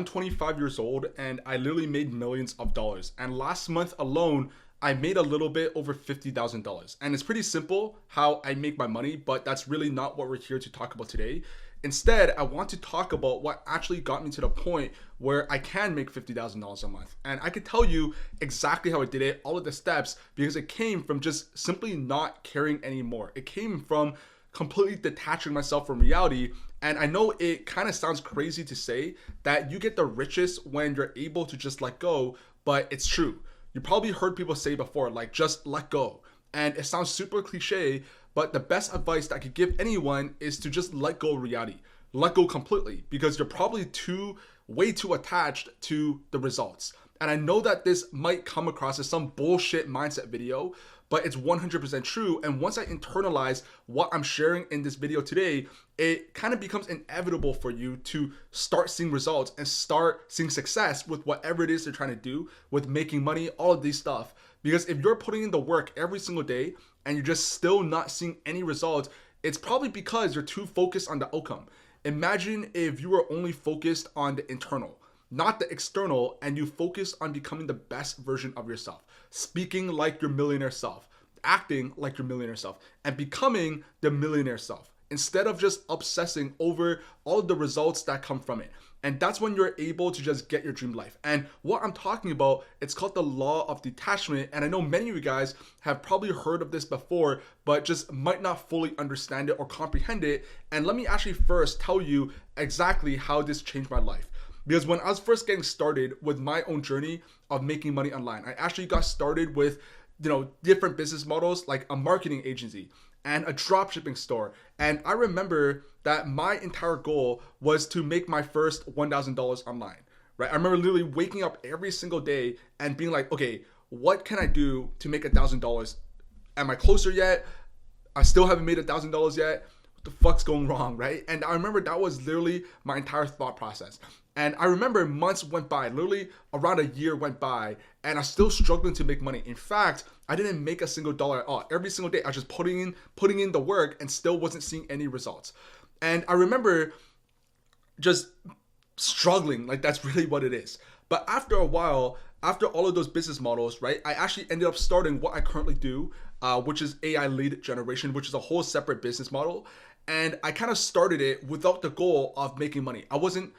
I'm 25 years old and I literally made millions of dollars. And last month alone, I made a little bit over $50,000. And it's pretty simple how I make my money, but that's really not what we're here to talk about today. Instead, I want to talk about what actually got me to the point where I can make $50,000 a month. And I could tell you exactly how I did it, all of the steps, because it came from just simply not caring anymore. It came from completely detaching myself from reality. And I know it kind of sounds crazy to say that you get the richest when you're able to just let go, but it's true. You probably heard people say before, like, just let go. And it sounds super cliche, but the best advice that I could give anyone is to just let go of reality. Let go completely, because you're probably way too attached to the results. And I know that this might come across as some bullshit mindset video, but it's 100% true. And once I internalize what I'm sharing in this video today, it kind of becomes inevitable for you to start seeing results and start seeing success with whatever it is you're trying to do, with making money, all of these stuff. Because if you're putting in the work every single day and you're just still not seeing any results, it's probably because you're too focused on the outcome. Imagine if you were only focused on the internal, not the external, and you focus on becoming the best version of yourself, speaking like your millionaire self, acting like your millionaire self, and becoming the millionaire self, instead of just obsessing over all the results that come from it. And that's when you're able to just get your dream life. And what I'm talking about, it's called the law of detachment. And I know many of you guys have probably heard of this before, but just might not fully understand it or comprehend it. And let me actually first tell you exactly how this changed my life. Because when I was first getting started with my own journey of making money online, I actually got started with, different business models like a marketing agency and a dropshipping store. And I remember that my entire goal was to make my first $1,000 online, right? I remember literally waking up every single day and being like, okay, what can I do to make $1,000? Am I closer yet? I still haven't made $1,000 yet. What the fuck's going wrong, right? And I remember that was literally my entire thought process. And I remember months went by, literally around a year went by, and I was still struggling to make money. In fact, I didn't make a single dollar at all. Every single day, I was just putting in the work and still wasn't seeing any results. And I remember just struggling, like that's really what it is. But after a while, after all of those business models, right, I actually ended up starting what I currently do, which is AI lead generation, which is a whole separate business model. And I kind of started it without the goal of making money. I wasn't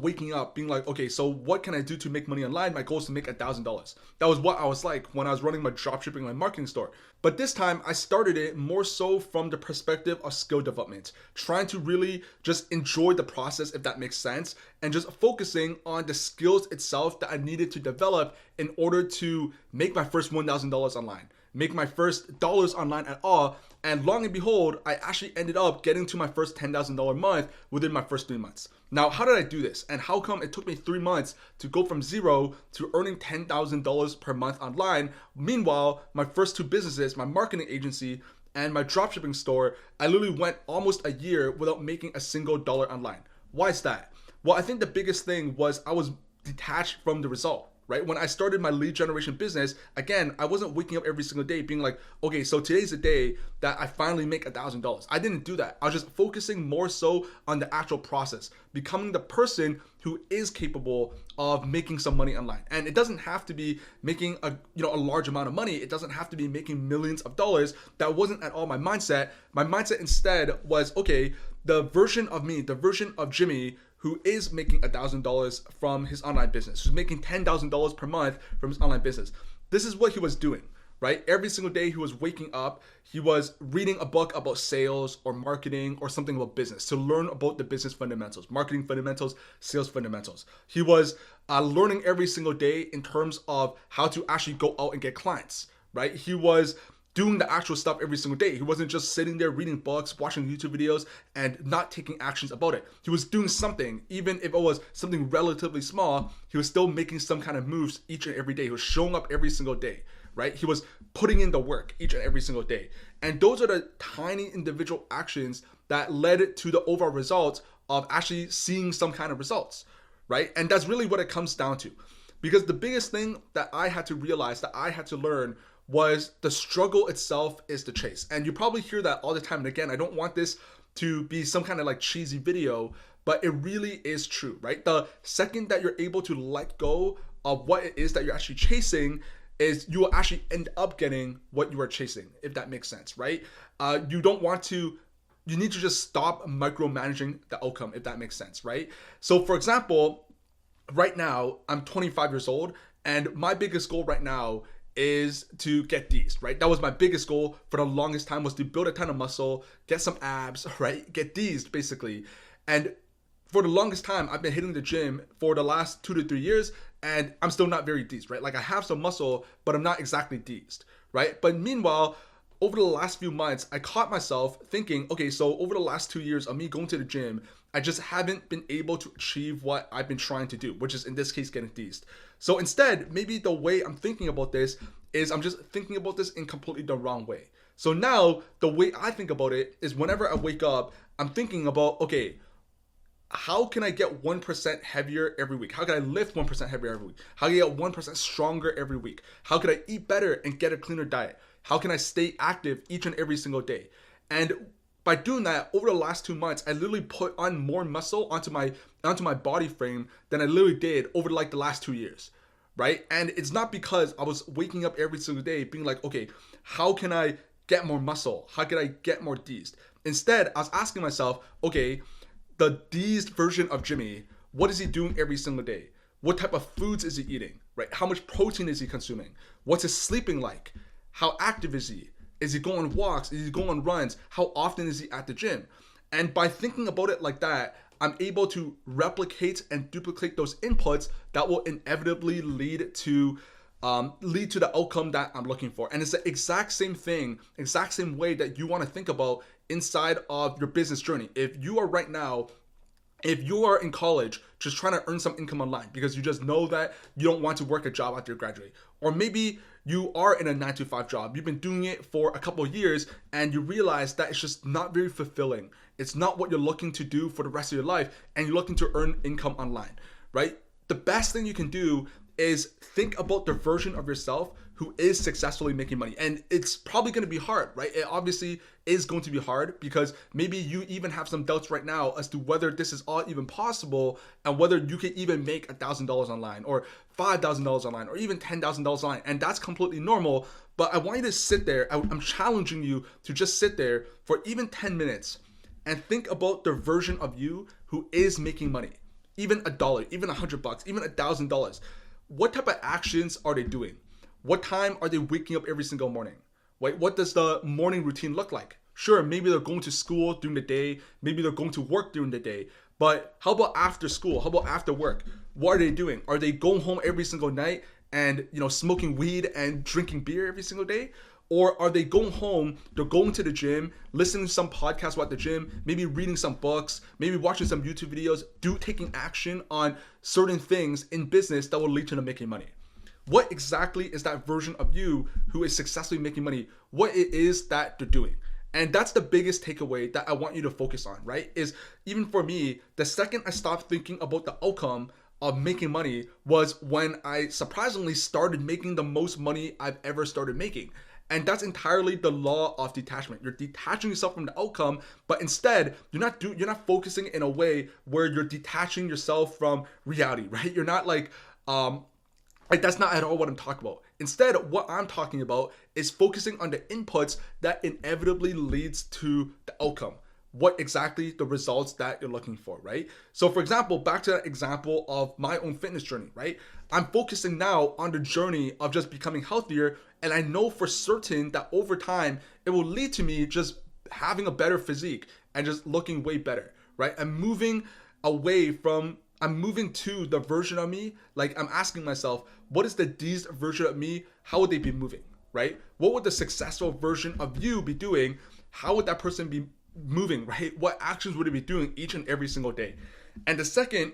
waking up being like, okay, so what can I do to make money online? My goal is to make $1,000. That was what I was like when I was running my dropshipping, my marketing store. But this time I started it more so from the perspective of skill development, trying to really just enjoy the process, if that makes sense, and just focusing on the skills itself that I needed to develop in order to make my first $1,000 online, make my first dollars online at all. And long and behold, I actually ended up getting to my first $10,000 month within my first 3 months. Now, how did I do this? And how come it took me 3 months to go from zero to earning $10,000 per month online? Meanwhile, my first two businesses, my marketing agency and my dropshipping store, I literally went almost a year without making a single dollar online. Why is that? Well, I think the biggest thing was I was detached from the result. Right? When I started my lead generation business, again, I wasn't waking up every single day being like, okay, so today's the day that I finally make $1,000. I didn't do that. I was just focusing more so on the actual process, becoming the person who is capable of making some money online. And it doesn't have to be making a large amount of money. It doesn't have to be making millions of dollars. That wasn't at all my mindset. My mindset instead was, okay, the version of me, the version of Jimmy who is making $1,000 from his online business, who's making $10,000 per month from his online business. This is what he was doing, right? Every single day he was waking up, he was reading a book about sales or marketing or something about business to learn about the business fundamentals, marketing fundamentals, sales fundamentals. He was learning every single day in terms of how to actually go out and get clients, right? He was doing the actual stuff every single day. He wasn't just sitting there reading books, watching YouTube videos, and not taking actions about it. He was doing something, even if it was something relatively small, he was still making some kind of moves each and every day. He was showing up every single day, right? He was putting in the work each and every single day. And those are the tiny individual actions that led to the overall results of actually seeing some kind of results, right? And that's really what it comes down to. Because the biggest thing that I had to realize, that I had to learn, was the struggle itself is the chase. And you probably hear that all the time. And again, I don't want this to be some kind of like cheesy video, but it really is true, right? The second that you're able to let go of what it is that you're actually chasing, is you will actually end up getting what you are chasing, if that makes sense, right? You don't want to, you need to just stop micromanaging the outcome, if that makes sense, right? So for example, right now I'm 25 years old, and my biggest goal right now is to get these, right? That was my biggest goal for the longest time, was to build a ton of muscle, get some abs, right? Get these basically. And for the longest time, I've been hitting the gym for the last 2 to 3 years, and I'm still not very deezed, right? Like I have some muscle, but I'm not exactly deezed, right? But meanwhile, over the last few months, I caught myself thinking, okay, so over the last 2 years of me going to the gym, I just haven't been able to achieve what I've been trying to do, which is in this case getting deezed. So instead, maybe the way I'm thinking about this is I'm just thinking about this in completely the wrong way. So now the way I think about it is whenever I wake up, I'm thinking about, okay, how can I get 1% heavier every week? How can I lift 1% heavier every week? How can I get 1% stronger every week? How can I eat better and get a cleaner diet? How can I stay active each and every single day? And by doing that, over the last 2 months, I literally put on more muscle onto my body frame than I literally did over like the last 2 years, right? And it's not because I was waking up every single day being like, okay, how can I get more muscle? How can I get more deezed? Instead, I was asking myself, okay, the deezed version of Jimmy, what is he doing every single day? What type of foods is he eating, right? How much protein is he consuming? What's his sleeping like? How active is he? Is he going on walks? Is he going on runs? How often is he at the gym? And by thinking about it like that, I'm able to replicate and duplicate those inputs that will inevitably lead to the outcome that I'm looking for. And it's the exact same thing, exact same way that you want to think about inside of your business journey. If you are in college just trying to earn some income online because you just know that you don't want to work a job after you graduate, or maybe you are in a 9 to 5 job, you've been doing it for a couple of years and you realize that it's just not very fulfilling. It's not what you're looking to do for the rest of your life, and you're looking to earn income online, right? The best thing you can do is think about the version of yourself who is successfully making money. And it's probably going to be hard, right? It obviously is going to be hard because maybe you even have some doubts right now as to whether this is all even possible and whether you can even make $1,000 online or $5,000 online or even $10,000 online. And that's completely normal. But I want you to sit there. I'm challenging you to just sit there for even 10 minutes and think about the version of you who is making money. Even $1, even $100, even $1,000. What type of actions are they doing? What time are they waking up every single morning? Right? What does the morning routine look like? Sure, maybe they're going to school during the day. Maybe they're going to work during the day. But how about after school? How about after work? What are they doing? Are they going home every single night and, smoking weed and drinking beer every single day? Or are they going home, they're going to the gym, listening to some podcasts about the gym, maybe reading some books, maybe watching some YouTube videos, taking action on certain things in business that will lead to them making money? What exactly is that version of you who is successfully making money? What it is that they're doing? And that's the biggest takeaway that I want you to focus on, right? Is even for me, the second I stopped thinking about the outcome of making money was when I surprisingly started making the most money I've ever started making. And that's entirely the law of detachment. You're detaching yourself from the outcome, but instead you're not focusing in a way where you're detaching yourself from reality, right? You're not like that's not at all what I'm talking about. Instead, what I'm talking about is focusing on the inputs that inevitably leads to the outcome. What exactly the results that you're looking for, right? So for example, back to that example of my own fitness journey, right? I'm focusing now on the journey of just becoming healthier, and I know for certain that over time, it will lead to me just having a better physique and just looking way better, right? I'm moving to the version of me, like I'm asking myself, what is the deezed version of me? How would they be moving, right? What would the successful version of you be doing? How would that person be moving, right? What actions would it be doing each and every single day? And the second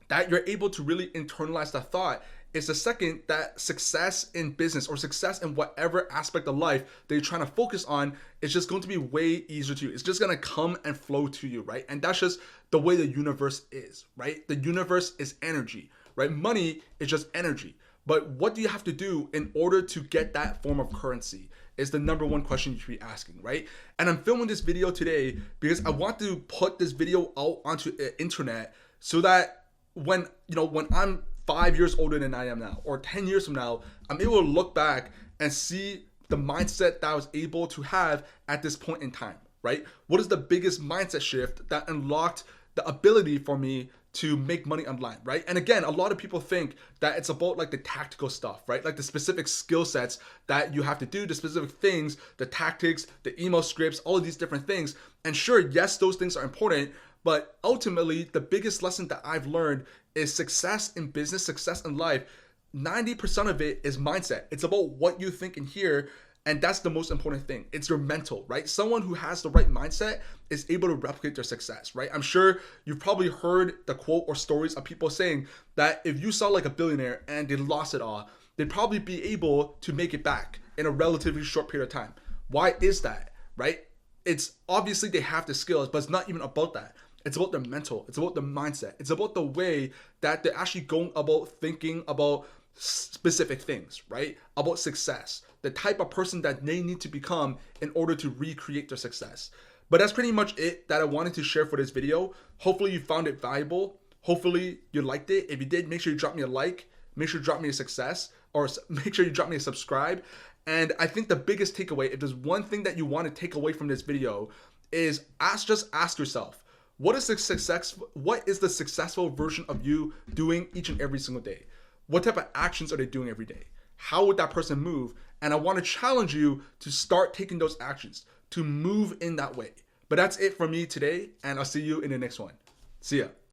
that you're able to really internalize that thought is the second that success in business or success in whatever aspect of life that you're trying to focus on is just going to be way easier to you. It's just going to come and flow to you, right? And that's just the way the universe is, right? The universe is energy, right? Money is just energy. But what do you have to do in order to get that form of currency is the number one question you should be asking, right? And I'm filming this video today because I want to put this video out onto the internet so that when I'm 5 years older than I am now, or 10 years from now, I'm able to look back and see the mindset that I was able to have at this point in time, right? What is the biggest mindset shift that unlocked the ability for me to make money online, right? And again, a lot of people think that it's about like the tactical stuff, right? Like the specific skill sets that you have to do, the specific things, the tactics, the email scripts, all of these different things. And sure, yes, those things are important, but ultimately, the biggest lesson that I've learned is success in business, success in life. 90% of it is mindset. It's about what you think in here. And that's the most important thing. It's your mental, right? Someone who has the right mindset is able to replicate their success, right? I'm sure you've probably heard the quote or stories of people saying that if you saw like a billionaire and they lost it all, they'd probably be able to make it back in a relatively short period of time. Why is that, right? It's obviously they have the skills, but it's not even about that. It's about their mental. It's about the mindset. It's about the way that they're actually going about thinking about specific things, right? About success, the type of person that they need to become in order to recreate their success. But that's pretty much it that I wanted to share for this video. Hopefully you found it valuable. Hopefully you liked it. If you did, make sure you drop me a like, make sure you drop me a success, or make sure you drop me a subscribe. And I think the biggest takeaway, if there's one thing that you want to take away from this video, is just ask yourself, what is the successful version of you doing each and every single day? What type of actions are they doing every day? How would that person move? And I want to challenge you to start taking those actions, to move in that way. But that's it for me today, and I'll see you in the next one. See ya.